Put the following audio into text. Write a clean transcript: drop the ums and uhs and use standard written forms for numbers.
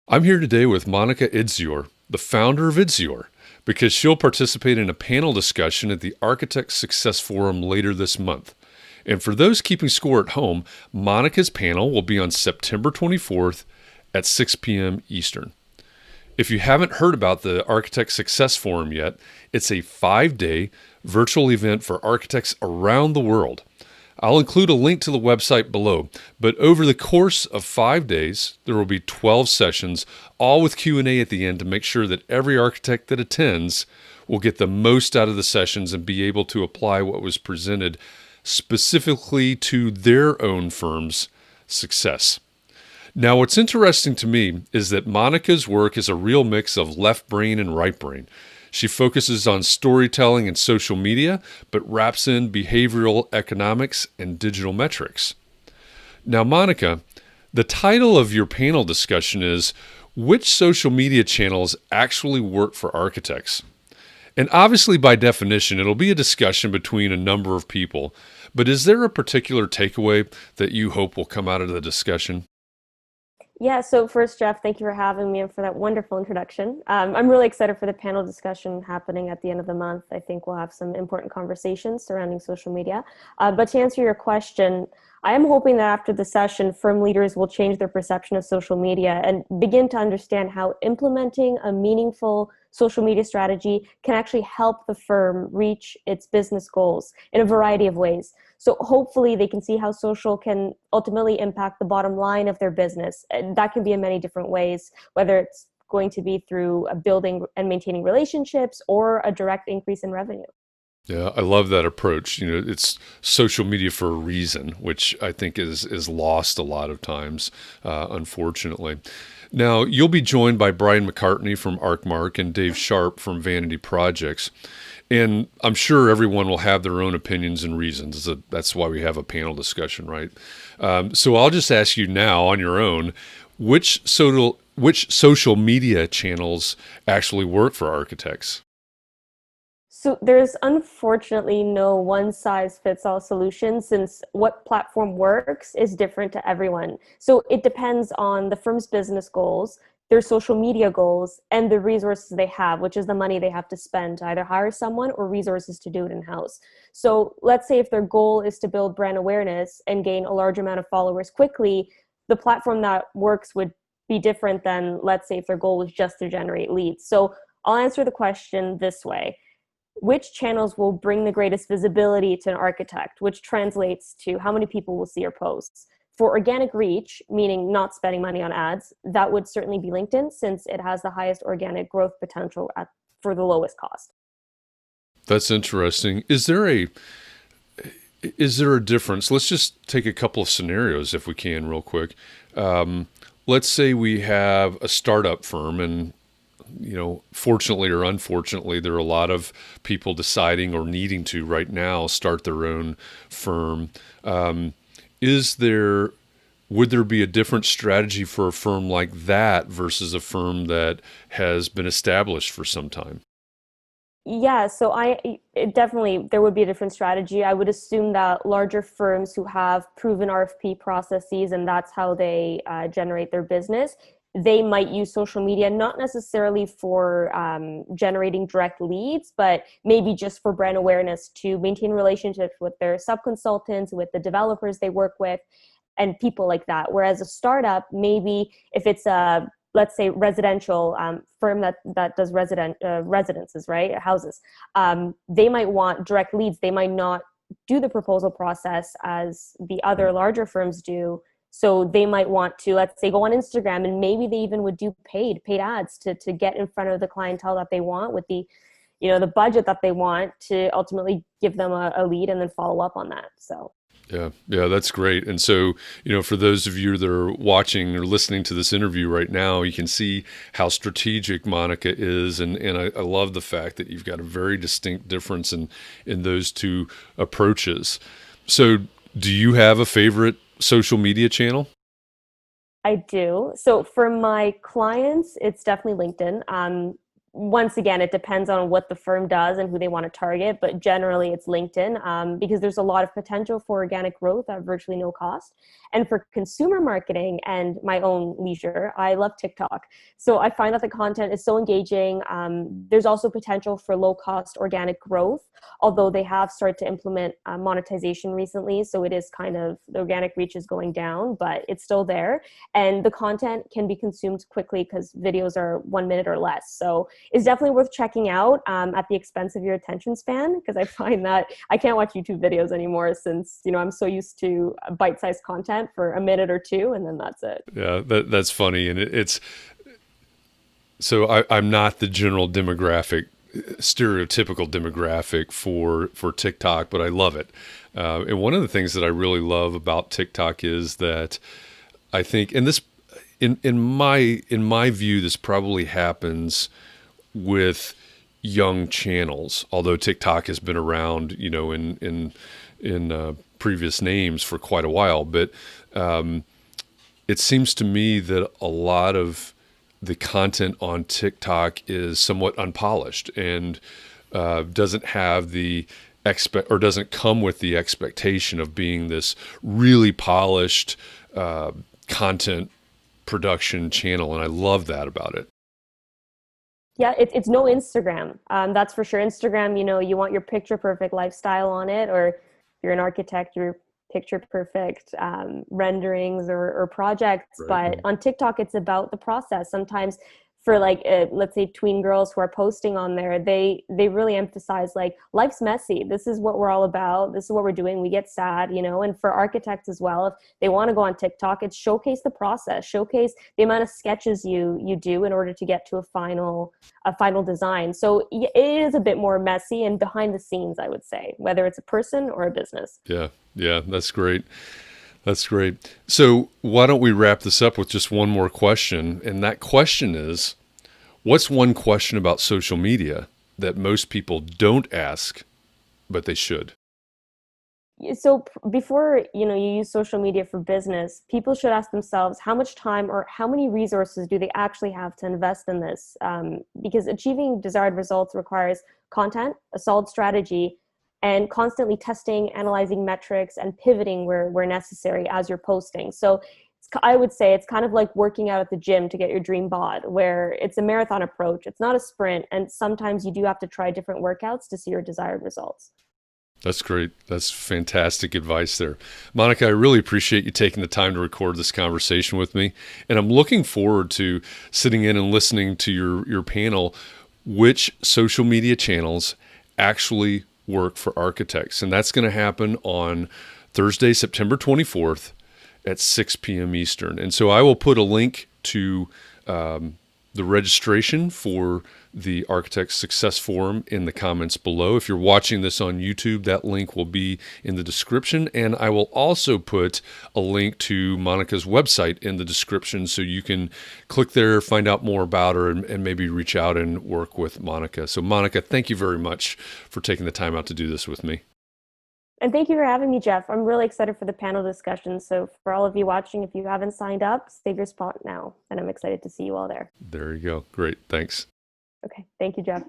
I'm here today with Monika Idzior, the founder of IDZIOR, because she'll participate in a panel discussion at the Architect Success Forum later this month. And for those keeping score at home, Monika's panel will be on September 24th at 6 p.m. Eastern. If you haven't heard about the Architect Success Forum yet, it's a 5-day virtual event for architects around the world. I'll include a link to the website below, but over the course of 5 days, there will be 12 sessions, all with Q&A at the end to make sure that every architect that attends will get the most out of the sessions and be able to apply what was presented specifically to their own firm's success. Now, what's interesting to me is that Monika's work is a real mix of left brain and right brain. She focuses on storytelling and social media, but wraps in behavioral economics and digital metrics. Now, Monika, the title of your panel discussion is Which Social Media Channels Actually Work for Architects? And obviously, by definition, it'll be a discussion between a number of people. But is there a particular takeaway that you hope will come out of the discussion? Yeah, so first, Jeff, thank you for having me and for that wonderful introduction. I'm really excited for the panel discussion happening at the end of the month. I think we'll have some important conversations surrounding social media. But to answer your question, I am hoping that after the session, firm leaders will change their perception of social media and begin to understand how implementing a meaningful social media strategy can actually help the firm reach its business goals in a variety of ways. So hopefully they can see how social can ultimately impact the bottom line of their business. And that can be in many different ways, whether it's going to be through building and maintaining relationships or a direct increase in revenue. Yeah, I love that approach. It's social media for a reason, which I think is lost a lot of times, unfortunately. Now, you'll be joined by Brian McCartney from ArcMark and Dave Sharp from Vanity Projects. And I'm sure everyone will have their own opinions and reasons. That's why we have a panel discussion, right? So I'll just ask you now on your own, which social media channels actually work for architects? So there's unfortunately no one size fits all solution since what platform works is different to everyone. So it depends on the firm's business goals, their social media goals, and the resources they have, which is the money they have to spend to either hire someone or resources to do it in-house. So let's say if their goal is to build brand awareness and gain a large amount of followers quickly, the platform that works would be different than, let's say, if their goal was just to generate leads. So I'll answer the question this way: which channels will bring the greatest visibility to an architect, which translates to how many people will see your posts. For organic reach, meaning not spending money on ads, that would certainly be LinkedIn since it has the highest organic growth potential for the lowest cost. That's interesting. Is there a difference? Let's just take a couple of scenarios if we can, real quick. Let's say we have a startup firm, and fortunately or unfortunately, there are a lot of people deciding or needing to right now start their own firm. Is there Would there be a different strategy for a firm like that versus a firm that has been established for some time? Yeah, so definitely there would be a different strategy. I would assume that larger firms who have proven RFP processes and that's how they generate their business, they might use social media not necessarily for generating direct leads, but maybe just for brand awareness to maintain relationships with their subconsultants, with the developers they work with, and people like that. Whereas a startup, maybe if it's a, let's say, residential firm that does residences, right, houses, they might want direct leads. They might not do the proposal process as the other larger firms do. So they might want to, let's say, go on Instagram, and maybe they even would do paid ads to get in front of the clientele that they want with the budget that they want to ultimately give them a lead and then follow up on that. So. Yeah, that's great. And so, for those of you that are watching or listening to this interview right now, you can see how strategic Monika is. And I love the fact that you've got a very distinct difference in those two approaches. So, do you have a favorite social media channel? I do. So for my clients, it's definitely LinkedIn. once again, it depends on what the firm does and who they want to target, but generally it's LinkedIn, because there's a lot of potential for organic growth at virtually no cost. And for consumer marketing and my own leisure, I love TikTok. So I find that the content is so engaging. There's also potential for low cost organic growth, although they have started to implement monetization recently. So it is kind of, the organic reach is going down, but it's still there. And the content can be consumed quickly because videos are 1 minute or less. So it's definitely worth checking out at the expense of your attention span, because I find that I can't watch YouTube videos anymore since, I'm so used to bite-sized content for a minute or two, and then that's it. Yeah, that's funny. And it's so I'm not the general demographic, stereotypical demographic for TikTok, but I love it. And one of the things that I really love about TikTok is that I think, and this, in my view, this probably happens with young channels, although TikTok has been around, in previous names for quite a while. But it seems to me that a lot of the content on TikTok is somewhat unpolished and doesn't have the doesn't come with the expectation of being this really polished content production channel, and I love that about it. Yeah, it's no Instagram. That's for sure. Instagram, you want your picture perfect lifestyle on it, or if you're an architect, your picture perfect renderings or projects. Right. But on TikTok, it's about the process. Sometimes for like, let's say tween girls who are posting on there, they really emphasize like, life's messy. This is what we're all about. This is what we're doing. We get sad, and for architects as well, if they want to go on TikTok, it's showcase the process, showcase the amount of sketches you do in order to get to a final design. So it is a bit more messy and behind the scenes, I would say, whether it's a person or a business. Yeah, that's great. That's great. So why don't we wrap this up with just one more question? And that question is, what's one question about social media that most people don't ask, but they should? So before, you use social media for business, people should ask themselves how much time or how many resources do they actually have to invest in this? Because achieving desired results requires content, a solid strategy, and constantly testing, analyzing metrics, and pivoting where necessary as you're posting. So I would say it's kind of like working out at the gym to get your dream bod, where it's a marathon approach. It's not a sprint. And sometimes you do have to try different workouts to see your desired results. That's great. That's fantastic advice there. Monika, I really appreciate you taking the time to record this conversation with me. And I'm looking forward to sitting in and listening to your panel, which social media channels actually work for architects. And that's going to happen on Thursday, September 24th at 6 p.m. Eastern. And so I will put a link to the registration for the Architect Success Forum in the comments below. If you're watching this on YouTube, that link will be in the description. And I will also put a link to Monika's website in the description so you can click there, find out more about her, and maybe reach out and work with Monika. So Monika, thank you very much for taking the time out to do this with me. And thank you for having me, Jeff. I'm really excited for the panel discussion. So for all of you watching, if you haven't signed up, save your spot now. And I'm excited to see you all there. There you go. Great. Thanks. Okay. Thank you, Jeff.